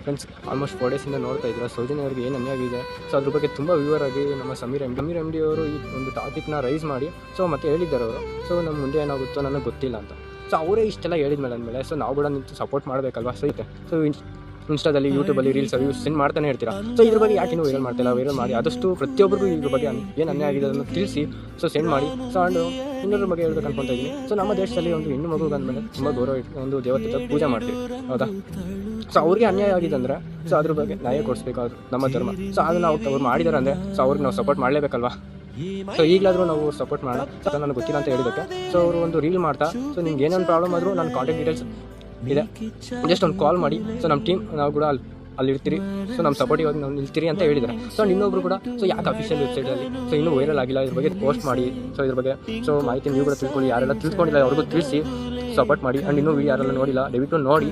Friends almost 4 ಡೇಸಿಂದ ನೋಡ್ತಾ ಇದ್ದೀರಾ ಸೌಜನ್ಯ ಅವ್ರಿಗೆ ಏನು ಅನ್ಯಾಯ ಆಗಿದೆ. ಸೊ ಅದ್ರ ಬಗ್ಗೆ ತುಂಬ ವಿವರವಾಗಿ ನಮ್ಮ ಸಮೀರ್ ಎಮ್ ಡಿ ಅವರು ಈ ಒಂದು ಟಾಪಿಕ್ನ ರೈಸ್ ಮಾಡಿ ಸೊ ಮತ್ತೆ ಹೇಳಿದ್ದಾರೆ ಅವರು. ಸೊ ನಮ್ಮ ಮುಂದೆ ಏನಾಗುತ್ತೋ ನನಗೆ ಗೊತ್ತಿಲ್ಲ ಅಂತ. ಸೊ ಅವರೇ ಇಷ್ಟೆಲ್ಲ ಹೇಳಿದ್ಮೇಲೆ ಅಂದಮೇಲೆ ಸೊ ನಾವು ಕೂಡ ನಿಂತು ಸಪೋರ್ಟ್ ಮಾಡಬೇಕಲ್ವಾ. ಸೊ ಇದೆ ಸೊ ಇನ್ಸ್ಟಾದಲ್ಲಿ ಯೂಟ್ಯೂಬಲ್ಲಿ ರೀಲ್ಸ್ ಸೆಂಡ್ ಮಾಡ್ತಾನೆ ಇರ್ತೀರಾ. ಸೊ ಇದ್ರ ಬಗ್ಗೆ ಯಾಕೆ ಇನ್ನೂ ವೈರಲ್ ಮಾಡ್ತಿಲ್ಲ, ವೈರಲ್ ಮಾಡಿ ಆದಷ್ಟು ಪ್ರತಿಯೊಬ್ಬರಿಗೂ ಇದ್ರ ಬಗ್ಗೆ ಏನು ಅನ್ಯಾಯ ಆಗಿದೆ ಅದನ್ನು ತಿಳಿಸಿ ಸೊ ಸೆಂಡ್ ಮಾಡಿ. ಸೊ ಆ್ಯಂಡ್ ಇನ್ನೊಂದ್ರ ಬಗ್ಗೆ ಹೇಳ್ಬೇಕು ಅನ್ಕೊತಾ ಇದ್ದೀನಿ. ಸೊ ನಮ್ಮ ದೇಶದಲ್ಲಿ ಒಂದು ಹೆಣ್ಣು ಮಗು ಅಂದಮೇಲೆ ತುಂಬ ಗೌರವ ಒಂದು ದೇವತೆ ಪೂಜೆ ಮಾಡ್ತೀವಿ, ಹೌದಾ. ಸೊ ಅವ್ರಿಗೆ ಅನ್ಯಾಯ ಆಗಿದೆ ಅಂದರೆ ಸೊ ಅದ್ರ ಬಗ್ಗೆ ನ್ಯಾಯ ಕೊಡಿಸ್ಬೇಕಾದ್ರು ನಮ್ಮ ಧರ್ಮ. ಸೊ ಅದನ್ನು ಅವ್ರು ಮಾಡಿದಾರೆ ಅಂದರೆ ಸೊ ಅವ್ರಿಗೆ ನಾವು ಸಪೋರ್ಟ್ ಮಾಡಲೇಬೇಕಲ್ವಾ. ಸೊ ಈಗಲಾದರೂ ನಾವು ಸಪೋರ್ಟ್ ಮಾಡೋಣ. ಸೊ ನನಗೆ ಗೊತ್ತಿಲ್ಲ ಅಂತ ಹೇಳಿದ್ದಕ್ಕೆ ಸೊ ಅವರು ಒಂದು ರೀಲ್ ಮಾಡ್ತಾ ಸೊ ನಿಮ್ಗೆ ಏನೇನು ಪ್ರಾಬ್ಲಮ್ ಆದರೂ ನನ್ನ ಕಾಂಟ್ಯಾಕ್ಟ್ ಡೀಟೇಲ್ಸ್ ಇದೆ, ಜಸ್ಟ್ ಒಂದು ಕಾಲ್ ಮಾಡಿ. ಸೊ ನಮ್ಮ ಟೀಮ್ ನಾವು ಕೂಡ ಅಲ್ಲಿ ಇರ್ತೀರಿ, ಸೊ ನಮ್ಮ ಸಪೋರ್ಟಿವ್ ನಾವು ನಿಲ್ತೀರಿ ಅಂತ ಹೇಳಿದ್ದಾರೆ. ಸೊ ಇನ್ನೊಬ್ರು ಕೂಡ ಸೊ ಯಾಕೆ ಅಫಿಷಿಯಲ್ ವೆಬ್ಸೈಟಲ್ಲಿ ಸೊ ಇನ್ನೂ ವೈರಲ್ ಆಗಿಲ್ಲ, ಇದ್ರ ಬಗ್ಗೆ ಪೋಸ್ಟ್ ಮಾಡಿ. ಸೊ ಇದ್ರ ಬಗ್ಗೆ ಸೊ ಮಾಹಿತಿ ನೀವು ಕೂಡ ತಿಳ್ಕೊಳ್ಳಿ, ಯಾರೆಲ್ಲ ತಿಳ್ಕೊಂಡಿಲ್ಲ ಅವ್ರಿಗೂ ತಿಳಿಸಿ ಸಪೋರ್ಟ್ ಮಾಡಿ. ಆ್ಯಂಡ್ ಇನ್ನೂ ಯಾರೆಲ್ಲ ನೋಡಿಲ್ಲ ದಯವಿಟ್ಟು ನೋಡಿ.